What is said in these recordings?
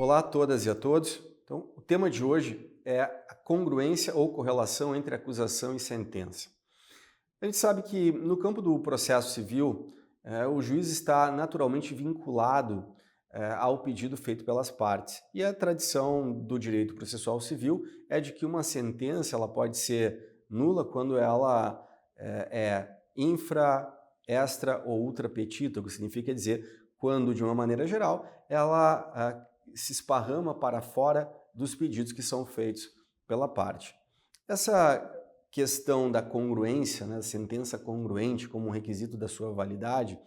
Olá a todas e a todos. Então, o tema de hoje é a congruência ou correlação entre acusação e sentença. A gente sabe que no campo do processo civil, o juiz está naturalmente vinculado ao pedido feito pelas partes. E a tradição do direito processual civil é de que uma sentença ela pode ser nula quando ela é infra, extra ou ultra petita, o que significa dizer quando, de uma maneira geral, ela se esparrama para fora dos pedidos que são feitos pela parte. Essa questão da congruência, né, sentença congruente como um requisito da sua validade,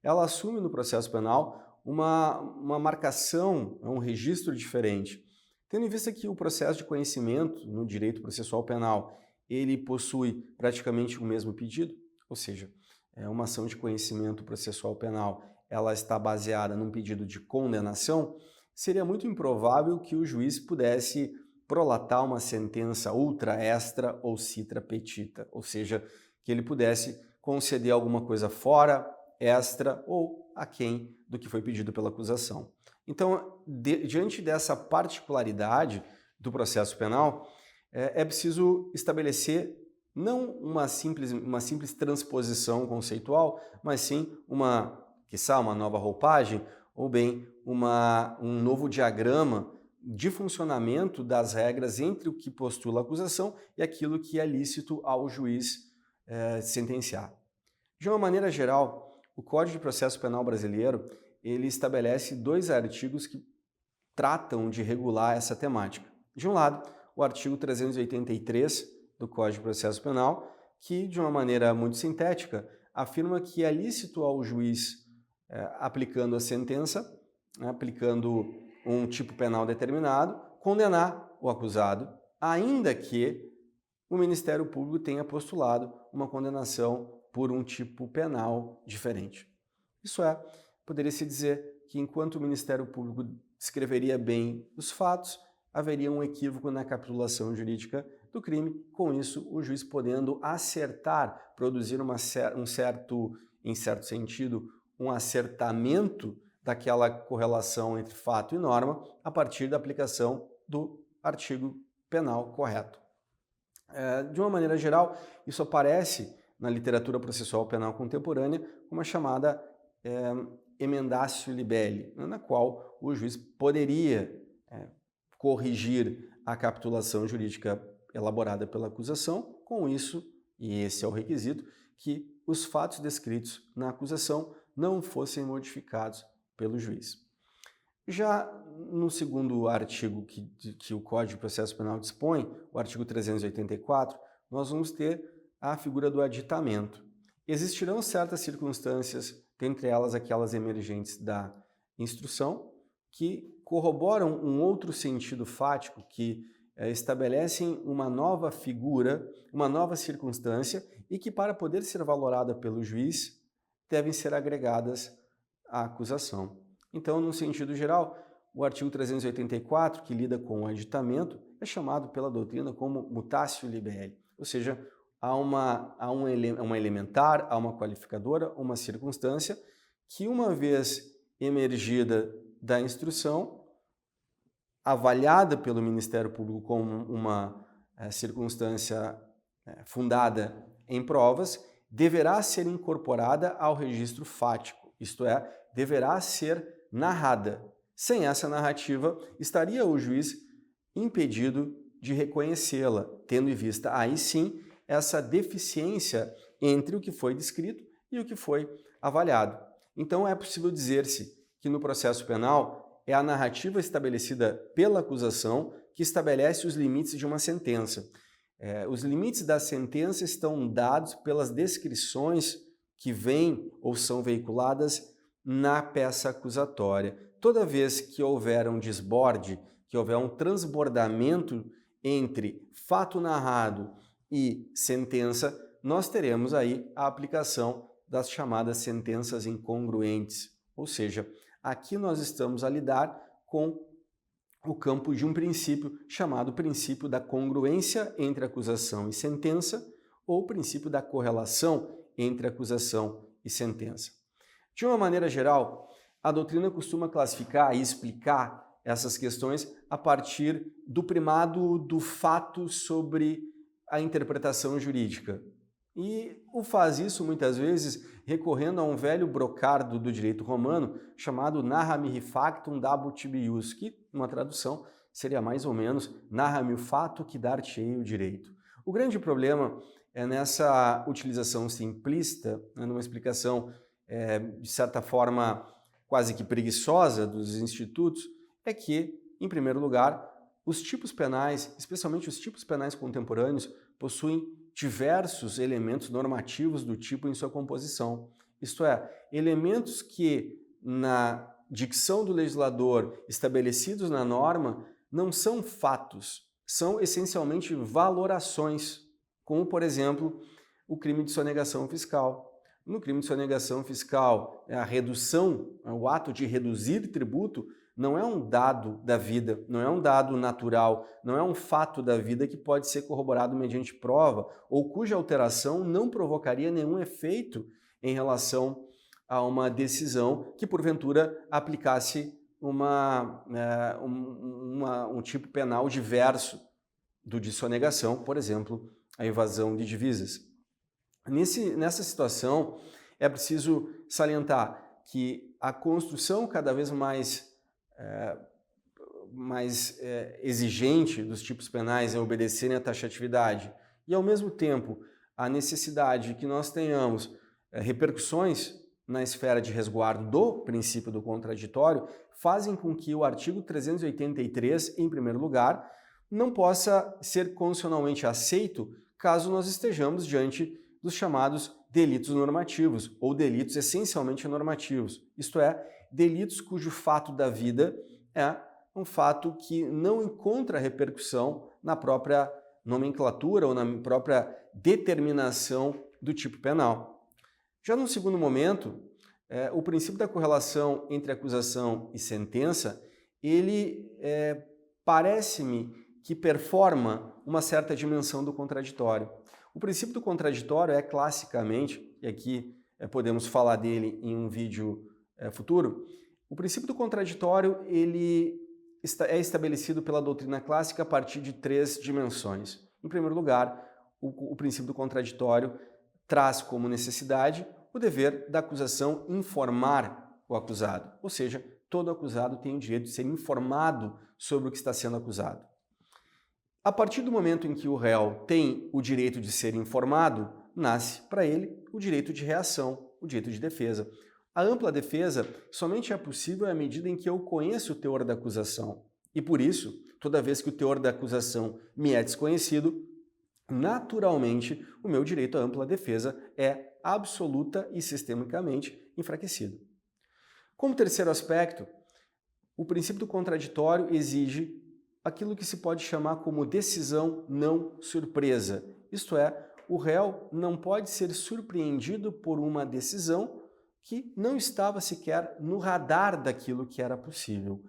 ela assume no processo penal uma marcação, um registro diferente. Tendo em vista que o processo de conhecimento no direito processual penal, ele possui praticamente o mesmo pedido, ou seja, uma ação de conhecimento processual penal, ela está baseada num pedido de condenação, seria muito improvável que o juiz pudesse prolatar uma sentença ultra, extra ou citra petita, ou seja, que ele pudesse conceder alguma coisa fora, extra ou aquém do que foi pedido pela acusação. Então, diante dessa particularidade do processo penal, é preciso estabelecer não uma simples transposição conceitual, mas sim quiçá uma nova roupagem, ou bem um novo diagrama de funcionamento das regras entre o que postula a acusação e aquilo que é lícito ao juiz sentenciar. De uma maneira geral, o Código de Processo Penal brasileiro ele estabelece 2 artigos que tratam de regular essa temática. De um lado, o artigo 383 do Código de Processo Penal, que, de uma maneira muito sintética, afirma que é lícito ao juiz, aplicando a sentença, aplicando um tipo penal determinado, condenar o acusado, ainda que o Ministério Público tenha postulado uma condenação por um tipo penal diferente. Isso poderia-se dizer que enquanto o Ministério Público descreveria bem os fatos, haveria um equívoco na capitulação jurídica do crime, com isso o juiz podendo acertar, produzir em certo sentido, um acertamento daquela correlação entre fato e norma a partir da aplicação do artigo penal correto. De uma maneira geral, isso aparece na literatura processual penal contemporânea como a chamada emendatio libelli, na qual o juiz poderia corrigir a capitulação jurídica elaborada pela acusação, com isso, e esse é o requisito, que os fatos descritos na acusação não fossem modificados pelo juiz. Já no segundo artigo que o Código de Processo Penal dispõe, o artigo 384, nós vamos ter a figura do aditamento. Existirão certas circunstâncias, dentre elas aquelas emergentes da instrução, que corroboram um outro sentido fático, que estabelecem uma nova figura, uma nova circunstância e que, para poder ser valorada pelo juiz, devem ser agregadas à acusação. Então, no sentido geral, o artigo 384, que lida com o aditamento, é chamado pela doutrina como mutatio libelli, ou seja, há uma elementar, há uma qualificadora, uma circunstância que, uma vez emergida da instrução, avaliada pelo Ministério Público como uma circunstância fundada em provas, deverá ser incorporada ao registro fático, isto é, deverá ser narrada. Sem essa narrativa, estaria o juiz impedido de reconhecê-la, tendo em vista, aí sim, essa deficiência entre o que foi descrito e o que foi avaliado. Então, é possível dizer-se que no processo penal é a narrativa estabelecida pela acusação que estabelece os limites de uma sentença. Os limites da sentença estão dados pelas descrições que vêm ou são veiculadas na peça acusatória. Toda vez que houver um desborde, que houver um transbordamento entre fato narrado e sentença, nós teremos aí a aplicação das chamadas sentenças incongruentes. Ou seja, aqui nós estamos a lidar com o campo de um princípio chamado princípio da congruência entre acusação e sentença ou princípio da correlação entre acusação e sentença. De uma maneira geral, a doutrina costuma classificar e explicar essas questões a partir do primado do fato sobre a interpretação jurídica. E o faz isso muitas vezes recorrendo a um velho brocardo do direito romano chamado narra mihi factum dabut tibius, que, numa tradução, seria mais ou menos narra-me o fato que dar-te-ei o direito. O grande problema é nessa utilização simplista, numa explicação, de certa forma, quase que preguiçosa dos institutos, é que, em primeiro lugar, os tipos penais, especialmente os tipos penais contemporâneos, possuem diversos elementos normativos do tipo em sua composição. Isto é, elementos que, na dicção do legislador estabelecidos na norma, não são fatos, são essencialmente valorações, como, por exemplo, o crime de sonegação fiscal. No crime de sonegação fiscal, a redução, o ato de reduzir tributo, não é um dado da vida, não é um dado natural, não é um fato da vida que pode ser corroborado mediante prova ou cuja alteração não provocaria nenhum efeito em relação a uma decisão que, porventura, aplicasse um tipo penal diverso do de sonegação, por exemplo, a evasão de divisas. Nessa situação, é preciso salientar que a construção cada vez mais exigente dos tipos penais em obedecerem à taxatividade e, ao mesmo tempo, a necessidade que nós tenhamos repercussões na esfera de resguardo do princípio do contraditório fazem com que o artigo 383, em primeiro lugar, não possa ser constitucionalmente aceito caso nós estejamos diante dos chamados delitos normativos ou delitos essencialmente normativos, isto é, delitos cujo fato da vida é um fato que não encontra repercussão na própria nomenclatura ou na própria determinação do tipo penal. Já no segundo momento, o princípio da correlação entre acusação e sentença, ele parece-me que performa uma certa dimensão do contraditório. O princípio do contraditório é classicamente, e aqui podemos falar dele em um vídeo futuro, o princípio do contraditório ele é estabelecido pela doutrina clássica a partir de 3 dimensões. Em primeiro lugar, o princípio do contraditório traz como necessidade o dever da acusação informar o acusado, ou seja, todo acusado tem o direito de ser informado sobre o que está sendo acusado. A partir do momento em que o réu tem o direito de ser informado, nasce para ele o direito de reação, o direito de defesa. A ampla defesa somente é possível à medida em que eu conheço o teor da acusação. E por isso, toda vez que o teor da acusação me é desconhecido, naturalmente o meu direito à ampla defesa é absoluta e sistemicamente enfraquecido. Como terceiro aspecto, o princípio do contraditório exige aquilo que se pode chamar como decisão não surpresa. Isto é, o réu não pode ser surpreendido por uma decisão que não estava sequer no radar daquilo que era possível.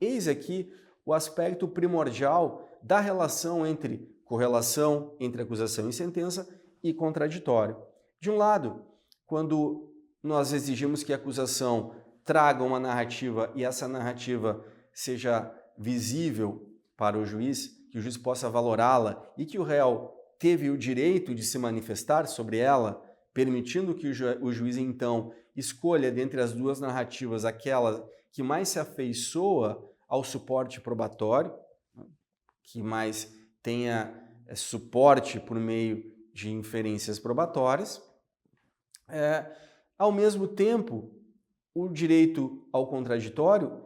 Eis aqui o aspecto primordial da relação entre correlação entre acusação e sentença e contraditório. De um lado, quando nós exigimos que a acusação traga uma narrativa e essa narrativa seja visível para o juiz, que o juiz possa valorá-la e que o réu teve o direito de se manifestar sobre ela, permitindo que o juiz, então, escolha dentre as duas narrativas aquela que mais se afeiçoa ao suporte probatório, que mais tenha suporte por meio de inferências probatórias. Ao mesmo tempo, o direito ao contraditório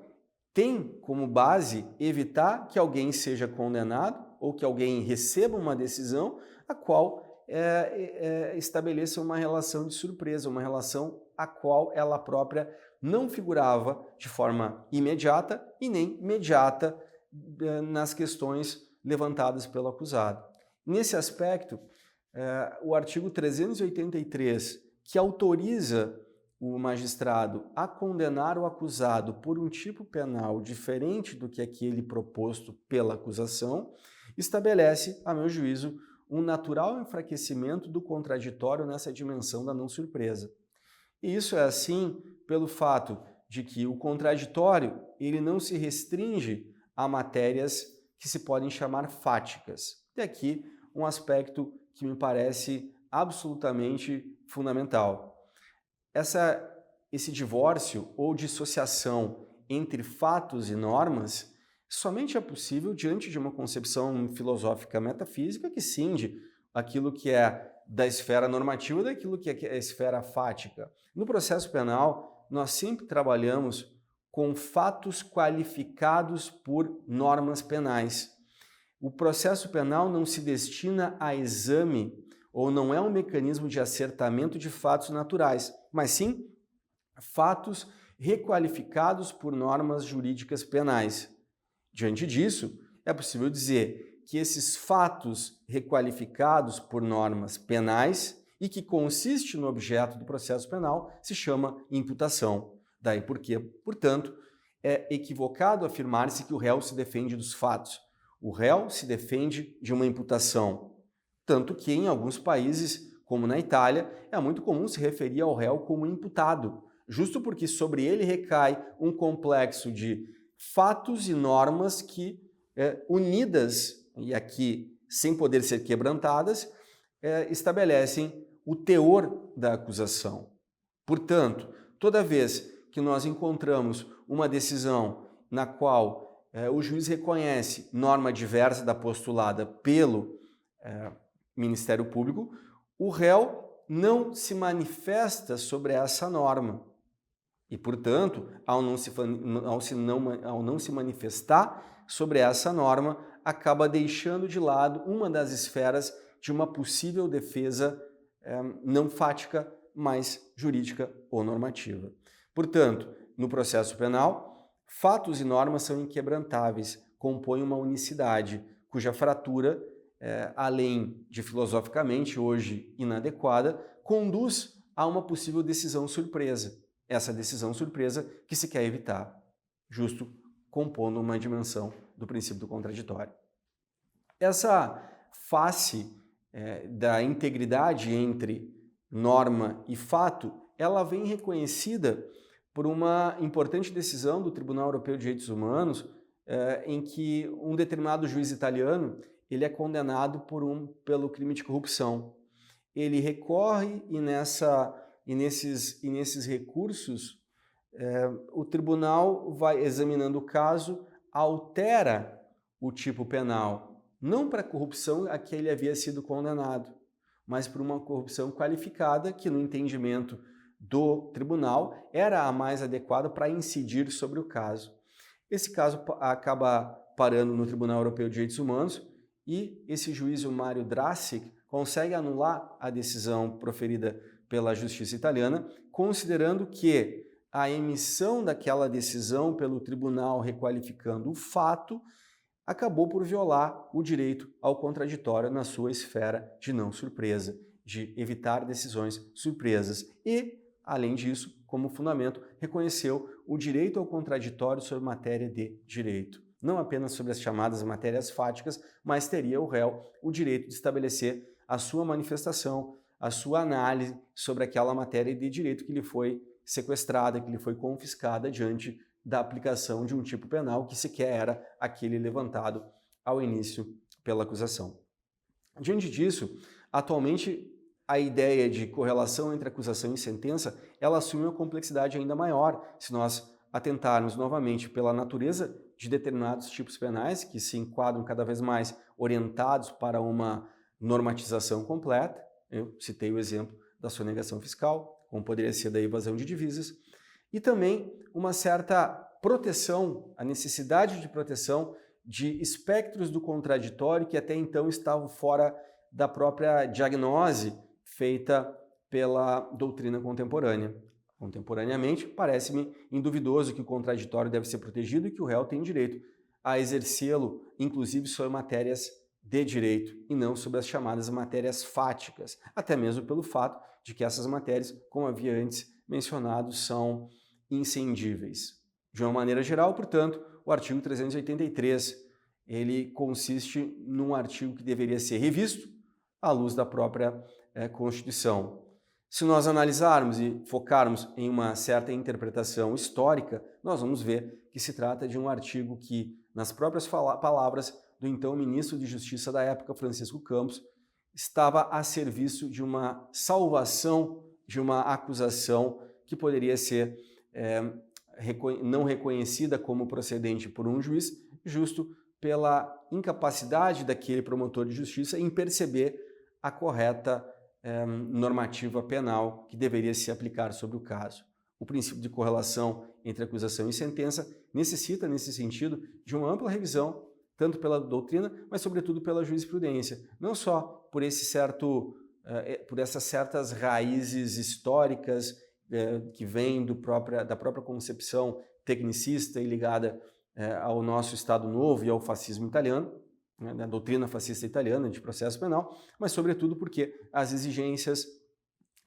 tem como base evitar que alguém seja condenado ou que alguém receba uma decisão a qual estabeleça uma relação de surpresa, uma relação a qual ela própria não figurava de forma imediata e nem imediata nas questões levantadas pelo acusado. Nesse aspecto, o artigo 383, que autoriza o magistrado a condenar o acusado por um tipo penal diferente do que aquele proposto pela acusação, estabelece, a meu juízo, um natural enfraquecimento do contraditório nessa dimensão da não surpresa. E isso é assim pelo fato de que o contraditório ele não se restringe a matérias que se podem chamar fáticas. E aqui um aspecto que me parece absolutamente fundamental. Esse divórcio ou dissociação entre fatos e normas somente é possível diante de uma concepção filosófica metafísica que cinge aquilo que é da esfera normativa daquilo que é a esfera fática. No processo penal, nós sempre trabalhamos com fatos qualificados por normas penais. O processo penal não se destina a exame ou não é um mecanismo de acertamento de fatos naturais, mas sim fatos requalificados por normas jurídicas penais. Diante disso, é possível dizer que esses fatos requalificados por normas penais e que consiste no objeto do processo penal se chama imputação. Daí porque, portanto, é equivocado afirmar-se que o réu se defende dos fatos. O réu se defende de uma imputação. Tanto que em alguns países, como na Itália, é muito comum se referir ao réu como imputado, justo porque sobre ele recai um complexo de fatos e normas que, unidas, e aqui sem poder ser quebrantadas, estabelecem o teor da acusação. Portanto, toda vez que nós encontramos uma decisão na qual o juiz reconhece norma diversa da postulada pelo Ministério Público, o réu não se manifesta sobre essa norma. E, portanto, ao não se manifestar sobre essa norma, acaba deixando de lado uma das esferas de uma possível defesa não fática, mas jurídica ou normativa. Portanto, no processo penal, fatos e normas são inquebrantáveis, compõem uma unicidade, cuja fratura, além de filosoficamente hoje inadequada, conduz a uma possível decisão surpresa. Essa decisão surpresa que se quer evitar, justo compondo uma dimensão do princípio do contraditório. Essa face da integridade entre norma e fato, ela vem reconhecida por uma importante decisão do Tribunal Europeu de Direitos Humanos, em que um determinado juiz italiano ele é condenado pelo crime de corrupção. Ele recorre e nesses recursos, o tribunal vai examinando o caso, altera o tipo penal, não para a corrupção a que ele havia sido condenado, mas por uma corrupção qualificada que, no entendimento do tribunal, era a mais adequada para incidir sobre o caso. Esse caso acaba parando no Tribunal Europeu de Direitos Humanos e esse juiz, o Mário Drassi, consegue anular a decisão proferida pela Justiça italiana, considerando que a emissão daquela decisão pelo tribunal requalificando o fato acabou por violar o direito ao contraditório na sua esfera de não surpresa, de evitar decisões surpresas. E, além disso, como fundamento, reconheceu o direito ao contraditório sobre matéria de direito. Não apenas sobre as chamadas matérias fáticas, mas teria o réu o direito de estabelecer a sua manifestação, a sua análise sobre aquela matéria de direito que lhe foi sequestrada, que lhe foi confiscada diante da aplicação de um tipo penal que sequer era aquele levantado ao início pela acusação. Diante disso, atualmente a ideia de correlação entre acusação e sentença, ela assume uma complexidade ainda maior se nós atentarmos novamente pela natureza de determinados tipos penais que se enquadram cada vez mais orientados para uma normatização completa. Eu citei o exemplo da sonegação fiscal, como poderia ser da evasão de divisas, e também uma certa proteção, a necessidade de proteção de espectros do contraditório que até então estavam fora da própria diagnose feita pela doutrina contemporânea. Contemporaneamente, parece-me induvidoso que o contraditório deve ser protegido e que o réu tem direito a exercê-lo, inclusive sobre matérias de direito e não sobre as chamadas matérias fáticas, até mesmo pelo fato de que essas matérias, como havia antes mencionado, são incendíveis. De uma maneira geral, portanto, o artigo 383, ele consiste num artigo que deveria ser revisto à luz da própria Constituição. Se nós analisarmos e focarmos em uma certa interpretação histórica, nós vamos ver que se trata de um artigo que, nas próprias palavras do então ministro de Justiça da época, Francisco Campos, estava a serviço de uma salvação de uma acusação que poderia ser não reconhecida como procedente por um juiz, justo pela incapacidade daquele promotor de justiça em perceber a correta normativa penal que deveria se aplicar sobre o caso. O princípio de correlação entre acusação e sentença necessita, nesse sentido, de uma ampla revisão, tanto pela doutrina, mas sobretudo pela jurisprudência, não só por por essas certas raízes históricas que vêm da própria concepção tecnicista e ligada ao nosso Estado Novo e ao fascismo italiano, da doutrina fascista italiana de processo penal, mas sobretudo porque as exigências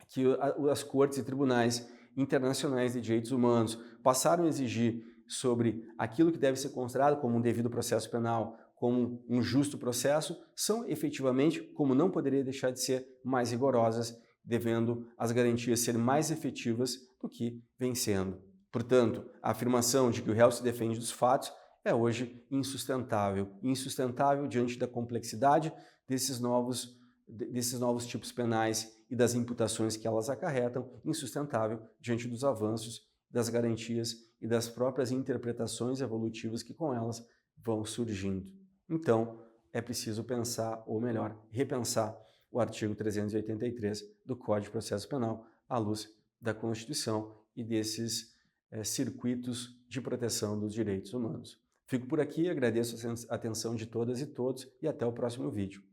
que as cortes e tribunais internacionais de direitos humanos passaram a exigir sobre aquilo que deve ser considerado como um devido processo penal, como um justo processo, são efetivamente, como não poderia deixar de ser, mais rigorosas, devendo as garantias serem mais efetivas do que vem sendo. Portanto, a afirmação de que o réu se defende dos fatos é hoje insustentável. Insustentável diante da complexidade desses novos tipos penais e das imputações que elas acarretam, insustentável diante dos avanços, das garantias e das próprias interpretações evolutivas que com elas vão surgindo. Então, é preciso pensar, ou melhor, repensar o artigo 383 do Código de Processo Penal à luz da Constituição e desses circuitos de proteção dos direitos humanos. Fico por aqui, agradeço a atenção de todas e todos e até o próximo vídeo.